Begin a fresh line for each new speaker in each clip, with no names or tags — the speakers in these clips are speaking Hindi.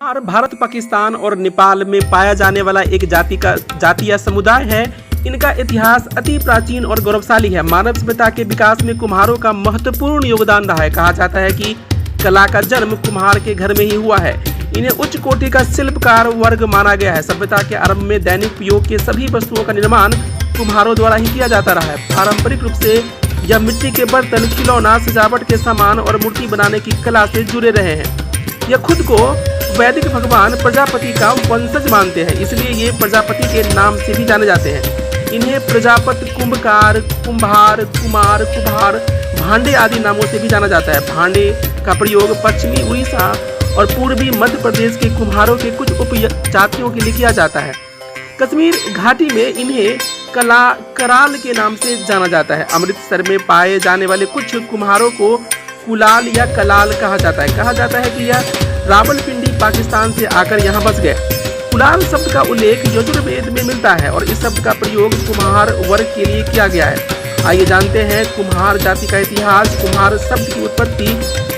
कुम्हार भारत, पाकिस्तान और नेपाल में पाया जाने वाला एक जातीय समुदाय है। इनका इतिहास अति प्राचीन और गौरवशाली है। मानव सभ्यता के विकास में कुम्हारों का महत्वपूर्ण योगदान रहा है। कहा जाता है कि कला का जन्म कुम्हार के घर में ही हुआ है। इन्हें उच्च कोटि का शिल्पकार वर्ग माना गया है। सभ्यता के आरंभ में दैनिक उपयोग के सभी वस्तुओं का निर्माण कुम्हारों द्वारा ही किया जाता रहा है। पारंपरिक रूप से यह मिट्टी के बर्तन, खिलौना, सजावट के सामान और मूर्ति बनाने की कला से जुड़े रहे हैं। यह खुद को वैदिक भगवान प्रजापति का वंशज मानते हैं, इसलिए ये प्रजापति के नाम से भी जाने जाते हैं। इन्हें प्रजापति, कुंभकार, कुम्हार, कुमार, कुम्हार, भांडे आदि नामों से भी जाना जाता है। भांडे का प्रयोग पश्चिमी उड़ीसा और पूर्वी मध्य प्रदेश के कुम्हारों के कुछ उपजातियों के लिए किया जाता है। कश्मीर घाटी में इन्हें कराल के नाम से जाना जाता है। अमृतसर में पाए जाने वाले कुछ कुम्हारों को कुलाल या कलाल कहा जाता है। कहा जाता है कि यह रावलपिंडी पाकिस्तान से आकर यहाँ बस गए। कुलाल शब्द का उल्लेख यजुर्वेद में मिलता है और इस शब्द का प्रयोग कुम्हार वर्ग के लिए किया गया है। आइए जानते हैं कुम्हार जाति का इतिहास। कुम्हार शब्द की उत्पत्ति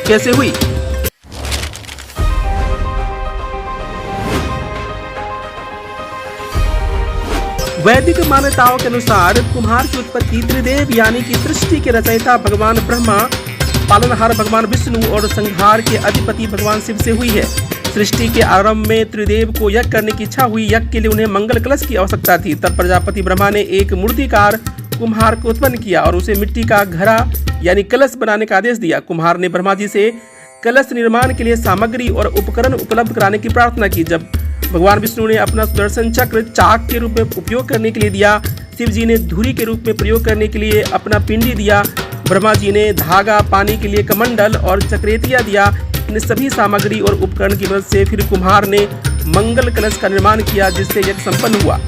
कैसे हुई। वैदिक मान्यताओं के अनुसार कुम्हार की उत्पत्ति त्रिदेव यानी कि सृष्टि के रचयिता भगवान ब्रह्मा, पालनहार भगवान विष्णु और संहार के अधिपति भगवान शिव से हुई है। सृष्टि के आरंभ में त्रिदेव को यज्ञ करने की इच्छा हुई। यज्ञ के लिए उन्हें मंगल कलश की आवश्यकता थी। तब प्रजापति ब्रह्मा ने एक मूर्तिकार कुम्हार को उत्पन्न किया और उसे मिट्टी का घड़ा यानी कलश बनाने का आदेश दिया। कुम्हार ने ब्रह्मा जी से कलश निर्माण के लिए सामग्री और उपकरण उपलब्ध कराने की प्रार्थना की। जब भगवान विष्णु ने अपना सुदर्शन चक्र चाक के रूप में उपयोग करने के लिए दिया, शिव जी ने धुरी के रूप में प्रयोग करने के लिए अपना पिंडी दिया, ब्रह्मा जी ने धागा, पानी के लिए कमंडल और चक्रेतिया दिया। इन सभी सामग्री और उपकरण की मदद से फिर कुम्हार ने मंगल कलश का निर्माण किया, जिससे यज्ञ संपन्न हुआ।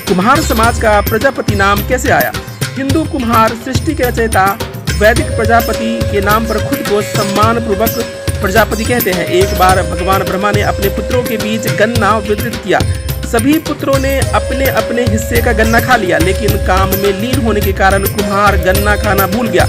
कुम्हार समाज का प्रजापति नाम कैसे आया। हिंदू कुम्हार सृष्टि के रचयिता वैदिक प्रजापति के नाम पर खुद को सम्मान पूर्वक प्रजापति कहते हैं। एक बार भगवान ब्रह्मा ने अपने पुत्रों के बीच गन्ना वितरित किया। सभी पुत्रों ने अपने अपने हिस्से का गन्ना खा लिया, लेकिन काम में लीन होने के कारण कुम्हार गन्ना खाना भूल गया।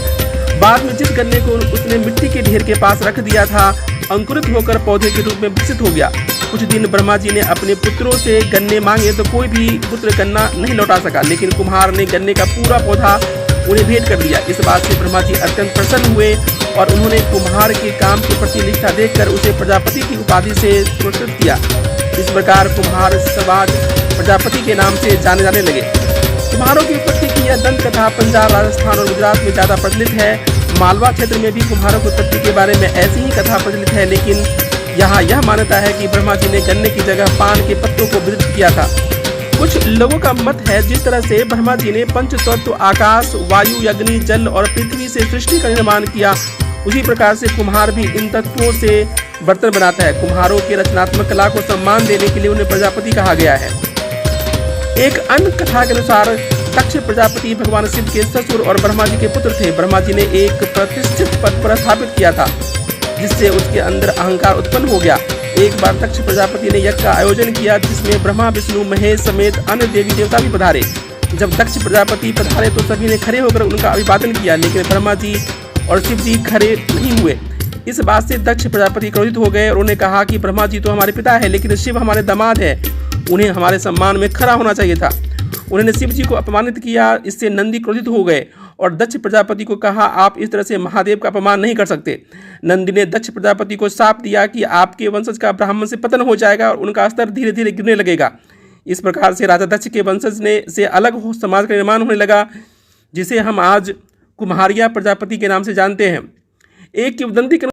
बाद में जिस गन्ने को उसने मिट्टी के ढेर के पास रख दिया था, अंकुरित होकर पौधे के रूप में विकसित हो गया। कुछ दिन ब्रह्मा जी ने अपने पुत्रों से गन्ने मांगे तो कोई भी पुत्र गन्ना नहीं लौटा सका, लेकिन कुम्हार ने गन्ने का पूरा पौधा उन्हें भेंट कर दिया। इस बात से ब्रह्मा जी अत्यंत प्रसन्न हुए और उन्होंने कुम्हार के काम के प्रति निष्ठा देखकर उसे प्रजापति की उपाधि से पुरस्कृत किया। इस प्रकार कुम्हार समाज प्रजापति के नाम से जाने लगे। कुम्हारों की उत्पत्ति की यह दंत कथा पंजाब, राजस्थान और गुजरात में ज्यादा प्रचलित है। मालवा क्षेत्र में भी कुम्हारों की उत्पत्ति के बारे में ऐसी ही कथा प्रचलित है, लेकिन यहाँ यह मान्यता है कि ब्रह्मा जी ने गन्ने की जगह पान के पत्तों को वितरित किया था। कुछ लोगों का मत है जिस तरह से ब्रह्मा जी ने पंच तत्व आकाश, वायु, अग्नि, जल और पृथ्वी से सृष्टि का निर्माण किया, उसी प्रकार से कुम्हार भी इन तत्वों से बर्तन बनाता है। कुम्हारों की रचनात्मक कला को सम्मान देने के लिए उन्हें प्रजापति कहा गया है। एक अन्य कथा के अनुसार दक्ष प्रजापति भगवान शिव के ससुर और ब्रह्मा जी के पुत्र थे। ब्रह्मा जी ने एक प्रतिष्ठित पद पर स्थापित किया था, जिससे उसके अंदर अहंकार उत्पन्न हो गया। एक बार दक्ष प्रजापति ने यज्ञ का आयोजन किया, जिसमें ब्रह्मा, विष्णु, महेश समेत अन्य देवी देवता भी पधारे। जब दक्ष प्रजापति पधारे तो सभी ने खड़े होकर उनका अभिवादन किया, लेकिन ब्रह्मा जी और शिव जी खड़े नहीं हुए। इस बात से दक्ष प्रजापति क्रोधित हो गए और उन्होंने कहा कि ब्रह्मा जी तो हमारे पिता है, लेकिन शिव हमारे दामाद है, उन्हें हमारे सम्मान में खड़ा होना चाहिए था। उन्होंने शिव जी को अपमानित किया। इससे नंदी क्रोधित हो गए और दक्ष प्रजापति को कहा, आप इस तरह से महादेव का अपमान नहीं कर सकते। नंदी ने दक्ष प्रजापति को शाप दिया कि आपके वंशज का ब्राह्मण से पतन हो जाएगा और उनका स्तर धीरे धीरे गिरने लगेगा। इस प्रकार से राजा दक्ष के वंशज से अलग हो समाज का निर्माण होने लगा, जिसे हम आज कुम्हारिया प्रजापति के नाम से जानते हैं। एक किंवदंती के